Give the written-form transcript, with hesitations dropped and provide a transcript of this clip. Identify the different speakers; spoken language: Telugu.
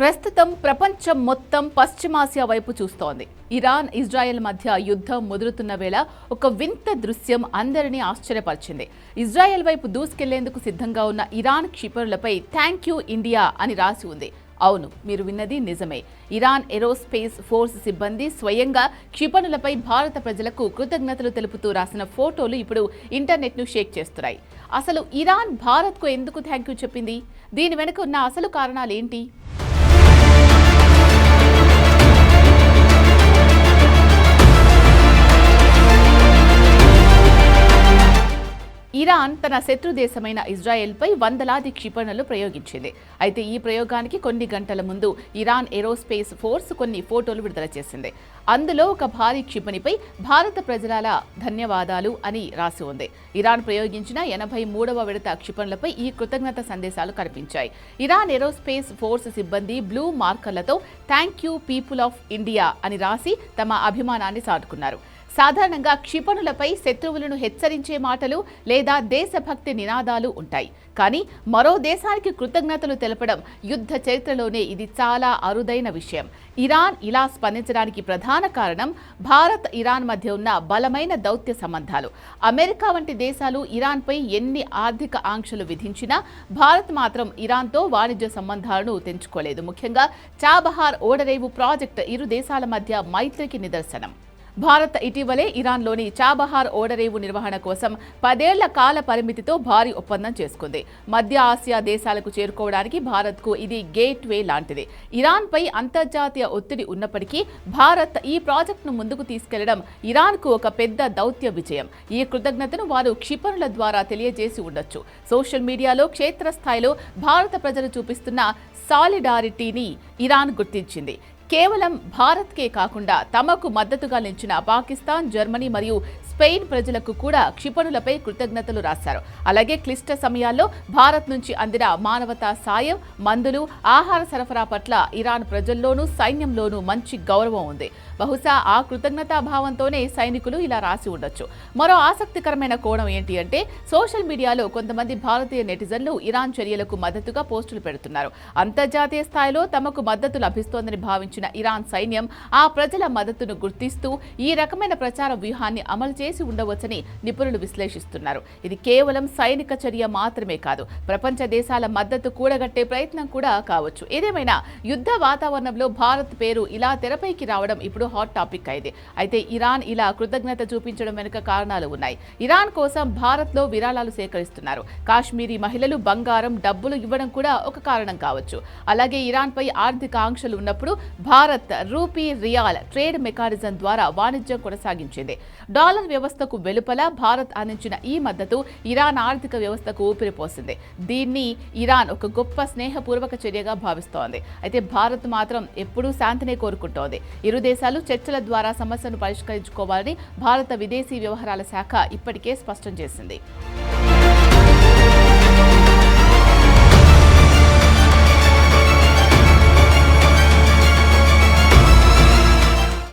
Speaker 1: ప్రస్తుతం ప్రపంచం మొత్తం పశ్చిమాసియా వైపు చూస్తోంది. ఇరాన్, ఇజ్రాయెల్ మధ్య యుద్ధం ముదురుతున్న వేళ ఒక వింత దృశ్యం అందరినీ ఆశ్చర్యపరిచింది. ఇజ్రాయెల్ వైపు దూసుకెళ్లేందుకు సిద్ధంగా ఉన్న ఇరాన్ క్షిపణులపై థ్యాంక్ యూ ఇండియా అని రాసి ఉంది. అవును, మీరు విన్నది నిజమే. ఇరాన్ ఏరోస్పేస్ ఫోర్స్ సిబ్బంది స్వయంగా క్షిపణులపై భారత ప్రజలకు కృతజ్ఞతలు తెలుపుతూ రాసిన ఫోటోలు ఇప్పుడు ఇంటర్నెట్ను షేక్ చేస్తున్నాయి. అసలు ఇరాన్ భారత్కు ఎందుకు థ్యాంక్ యూ చెప్పింది? దీని వెనుక ఉన్న అసలు కారణాలేంటి? ఇరాన్ తన శత్రు దేశమైన ఇజ్రాయెల్పై వందలాది క్షిపణులు ప్రయోగించింది. అయితే ఈ ప్రయోగానికి కొన్ని గంటల ముందు ఇరాన్ ఏరోస్పేస్ ఫోర్స్ కొన్ని ఫోటోలు విడుదల చేసింది. అందులో ఒక భారీ క్షిపణిపై భారత ప్రజల ధన్యవాదాలు అని రాసి ఉంది. ఇరాన్ ప్రయోగించిన 83వ విడత క్షిపణులపై ఈ కృతజ్ఞత సందేశాలు కనిపించాయి. ఇరాన్ ఏరోస్పేస్ ఫోర్స్ సిబ్బంది బ్లూ మార్కర్లతో thank you people of India అని రాసి తమ అభిమానాన్ని చాటుకున్నారు. సాధారణంగా క్షిపణులపై శత్రువులను హెచ్చరించే మాటలు లేదా దేశభక్తి నినాదాలు ఉంటాయి. కానీ మరో దేశానికి కృతజ్ఞతలు తెలపడం యుద్ధ చరిత్రలోనే ఇది చాలా అరుదైన విషయం. ఇరాన్ ఇలా స్పందించడానికి ప్రధాన కారణం భారత్, ఇరాన్ మధ్య ఉన్న బలమైన దౌత్య సంబంధాలు. అమెరికా వంటి దేశాలు ఇరాన్పై ఎన్ని ఆర్థిక ఆంక్షలు విధించినా భారత్ మాత్రం ఇరాన్తో వాణిజ్య సంబంధాలను తెంచుకోలేదు. ముఖ్యంగా చాబహార్ ఓడరేవు ప్రాజెక్టు ఇరు దేశాల మధ్య మైత్రికి నిదర్శనం. భారత్ ఇటీవలే ఇరాన్లోని చాబహార్ ఓడరేవు నిర్వహణ కోసం 10 ఏళ్ల కాల పరిమితితో భారీ ఒప్పందం చేసుకుంది. మధ్య ఆసియా దేశాలకు చేరుకోవడానికి భారత్కు ఇది గేట్ వే లాంటిది. ఇరాన్పై అంతర్జాతీయ ఒత్తిడి ఉన్నప్పటికీ భారత్ ఈ ప్రాజెక్టును ముందుకు తీసుకెళ్లడం ఇరాన్కు ఒక పెద్ద దౌత్య విజయం. ఈ కృతజ్ఞతను వారు క్షిపణుల ద్వారా తెలియజేసి ఉండొచ్చు. సోషల్ మీడియాలో క్షేత్రస్థాయిలో భారత ప్రజలు చూపిస్తున్న సాలిడారిటీని ఇరాన్ గుర్తించింది. కేవలం భారత్కే కాకుండా తమకు మద్దతుగా నిలిచిన పాకిస్తాన్, జర్మనీ మరియు స్పెయిన్ ప్రజలకు కూడా క్షిపణులపై కృతజ్ఞతలు రాశారు. అలాగే క్లిష్ట సమయాల్లో భారత్ నుంచి అందిన మానవతా సాయం, మందులు, ఆహార సరఫరా పట్ల ఇరాన్ ప్రజల్లోనూ సైన్యంలోనూ మంచి గౌరవం ఉంది. బహుశా ఆ కృతజ్ఞతా భావంతోనే సైనికులు ఇలా రాసి ఉండొచ్చు. మరో ఆసక్తికరమైన కోణం ఏంటి అంటే సోషల్ మీడియాలో కొంతమంది భారతీయ నెటిజన్లు ఇరాన్ చర్యలకు మద్దతుగా పోస్టులు పెడుతున్నారు. అంతర్జాతీయ స్థాయిలో తమకు మద్దతు లభిస్తోందని భావించిన ఇరాన్ సైన్యం ఆ ప్రజల మద్దతును గుర్తిస్తూ ఈ రకమైన ప్రచార వ్యూహాన్ని అమలు చేసి ఉండవచ్చని నిపుణులు విశ్లేషిస్తున్నారు. ఇది కేవలం సైనిక చర్య మాత్రమే కాదు, ప్రపంచ దేశాల మద్దతు కూడగట్టే ప్రయత్నం కూడా కావచ్చు. ఏదేమైనా యుద్ధ వాతావరణంలో భారత్ పేరు ఇలా తెరపైకి రావడం ఇప్పుడు హాట్ టాపిక్ అయింది. అయితే ఇరాన్ ఇలా కృతజ్ఞత చూపించడం వెనుక కారణాలు ఉన్నాయి. ఇరాన్ కోసం భారత్లో విరాళాలు సేకరిస్తున్నారు. కాశ్మీరీ మహిళలు బంగారం, డబ్బులు ఇవ్వడం కూడా ఒక కారణం కావచ్చు. అలాగే ఇరాన్పై ఆర్థిక ఆంక్షలు ఉన్నప్పుడు Bharat rupee riyal trade mechanism ద్వారా వాణిజ్యం కొనసాగించింది. డాలర్ వ్యవస్థకు వెలుపల భారత్ అందించిన ఈ మద్దతు ఇరాన్ ఆర్థిక వ్యవస్థకు ఊపిరిపోసింది. దీన్ని ఇరాన్ ఒక గొప్ప స్నేహపూర్వక చర్యగా భావిస్తోంది. అయితే భారత్ మాత్రం ఎప్పుడూ శాంతినే కోరుకుంటోంది. ఇరు దేశాలు చర్చల ద్వారా సమస్యను పరిష్కరించుకోవాలని భారత విదేశీ వ్యవహారాల శాఖ ఇప్పటికే స్పష్టం చేసింది.